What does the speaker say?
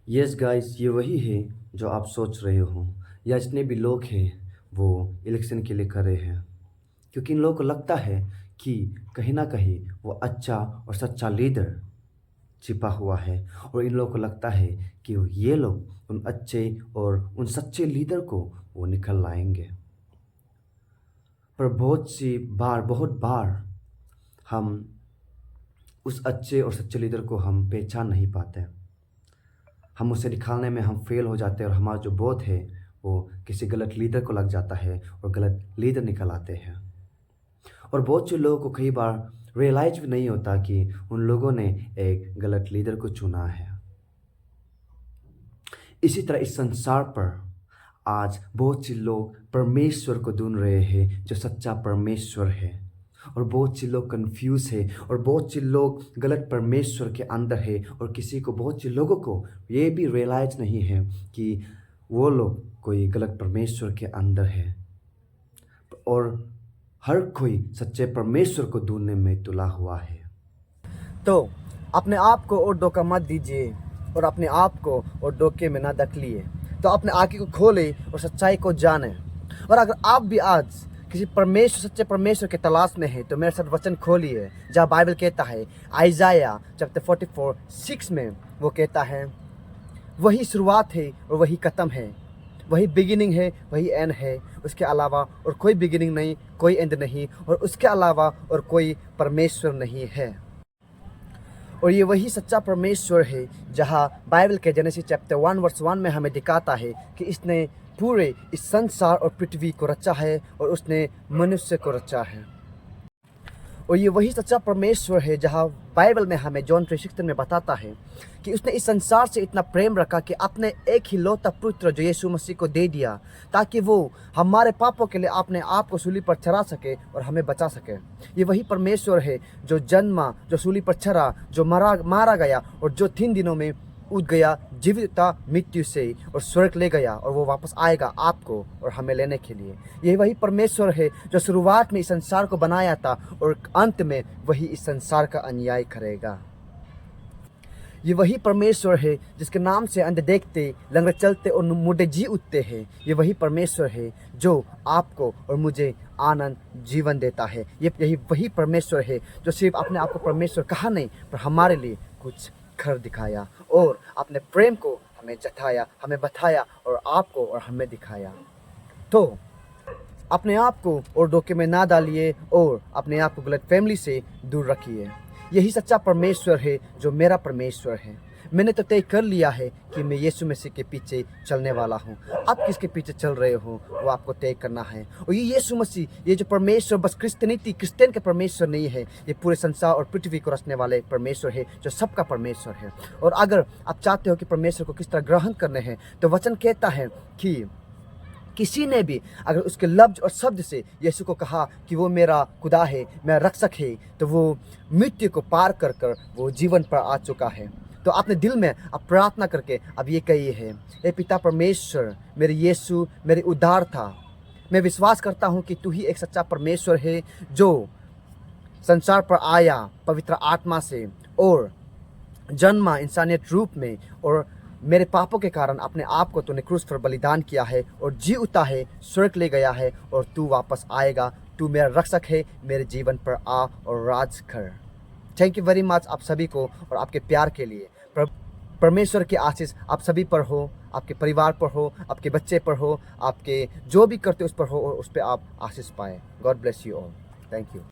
Yes guys, ये वही है जो आप सोच रहे हो, या जितने भी लोग हैं वो इलेक्शन के लिए खड़े हैं, क्योंकि इन लोगों को लगता है कि कहीं ना कहीं वो अच्छा और सच्चा लीडर छिपा हुआ है, और इन लोगों को लगता है कि ये लोग उन अच्छे और उन सच्चे लीडर को वो निकल लाएंगे। पर बहुत बार हम उस अच्छे और सच्चे लीडर को हम पहचान नहीं पाते। हम उसे निकालने में हम फेल हो जाते हैं, और हमारा जो वोट है वो किसी गलत लीडर को लग जाता है और गलत लीडर निकल आते हैं। और बहुत से लोगों को कई बार रियलाइज भी नहीं होता कि उन लोगों ने एक गलत लीडर को चुना है। इसी तरह इस संसार पर आज बहुत से लोग परमेश्वर को ढूंढ रहे हैं, जो सच्चा परमेश्वर है, और बहुत से लोग कंफ्यूज है, और बहुत से लोग गलत परमेश्वर के अंदर है, और बहुत से लोगों को ये भी रियलाइज नहीं है कि वो लोग कोई गलत परमेश्वर के अंदर है, और हर कोई सच्चे परमेश्वर को ढूंढने में तुला हुआ है। तो अपने आप को और धोखा मत दीजिए, और अपने आप को और धोखे में ना धकेलिए। तो अपने आँखें को खोले और सच्चाई को जाने। और अगर आप भी आज किसी सच्चे परमेश्वर के तलाश में है, तो मेरे साथ वचन खोलिए, जहाँ बाइबल कहता है, आइजाया चैप्टर 44:6 में वो कहता है, वही शुरुआत है और वही खत्म है, वही बिगिनिंग है, वही एंड है, उसके अलावा और कोई बिगिनिंग नहीं, कोई एंड नहीं, और उसके अलावा और कोई परमेश्वर नहीं है। और ये वही सच्चा परमेश्वर है, जहाँ बाइबल के जेनेसिस चैप्टर 1:1 में हमें दिखाता है कि इसने पूरे इस संसार और पृथ्वी को रचा है, और उसने मनुष्य को रचा है। और ये वही सच्चा परमेश्वर है, जहाँ बाइबल में हमें जॉन 3:16 में बताता है कि उसने इस संसार से इतना प्रेम रखा कि अपने एक ही लौता पुत्र जो यीशु मसीह को दे दिया, ताकि वो हमारे पापों के लिए अपने आप को सूली पर चढ़ा सके और हमें बचा सके। ये वही परमेश्वर है जो जन्मा, जो सूली पर चढ़ा, जो मारा गया, और जो 3 दिनों में उठ गया जीवितता मृत्यु से, और स्वर्ग ले गया, और वो वापस आएगा आपको और हमें लेने के लिए। यही वही परमेश्वर है जो शुरुआत में इस संसार को बनाया था, और अंत में वही इस संसार का अन्याय करेगा। ये वही परमेश्वर है जिसके नाम से अंधे देखते, लंगड़े चलते और मुर्दे जी उठते हैं। ये वही परमेश्वर है जो आपको और मुझे आनंद जीवन देता है। यही वही परमेश्वर है जो सिर्फ अपने आप को परमेश्वर कहा नहीं, पर हमारे लिए कुछ कर दिखाया, और अपने प्रेम को हमें जताया, हमें बताया, और आपको और हमें दिखाया। तो अपने आप को और धोखे में ना डालिए, और अपने आप को गलत फैमिली से दूर रखिए। यही सच्चा परमेश्वर है जो मेरा परमेश्वर है। मैंने तो तय कर लिया है कि मैं यीशु मसीह के पीछे चलने वाला हूँ। आप किसके पीछे चल रहे हो वो आपको तय करना है। और ये यीशु मसीह, ये जो परमेश्वर बस क्रिश्चियन के परमेश्वर नहीं है, ये पूरे संसार और पृथ्वी को रचने वाले परमेश्वर है, जो सबका परमेश्वर है। और अगर आप चाहते हो कि परमेश्वर को किस तरह ग्रहण करने हैं, तो वचन कहता है कि किसी ने भी अगर उसके लफ्ज और शब्द से यीशु को कहा कि वो मेरा खुदा है, मेरा रक्षक है, तो वो मृत्यु को पार कर कर वो जीवन पर आ चुका है। तो अपने दिल में आप प्रार्थना करके अब ये कहिए है, हे पिता परमेश्वर, मेरे यीशु मेरे उद्धार था। मैं विश्वास करता हूँ कि तू ही एक सच्चा परमेश्वर है जो संसार पर आया पवित्र आत्मा से और जन्मा इंसानियत रूप में, और मेरे पापों के कारण अपने आप को तूने क्रूस पर बलिदान किया है और जी उठा है, स्वर्ग ले गया है, और तू वापस आएगा। तू मेरा रक्षक है, मेरे जीवन पर आ और राज कर। थैंक यू वेरी मच आप सभी को और आपके प्यार के लिए। परमेश्वर की आशीष आप सभी पर हो, आपके परिवार पर हो, आपके बच्चे पर हो, आपके जो भी करते उस पर हो, और उस पर आप आशीष पाएं। God bless you all. Thank you.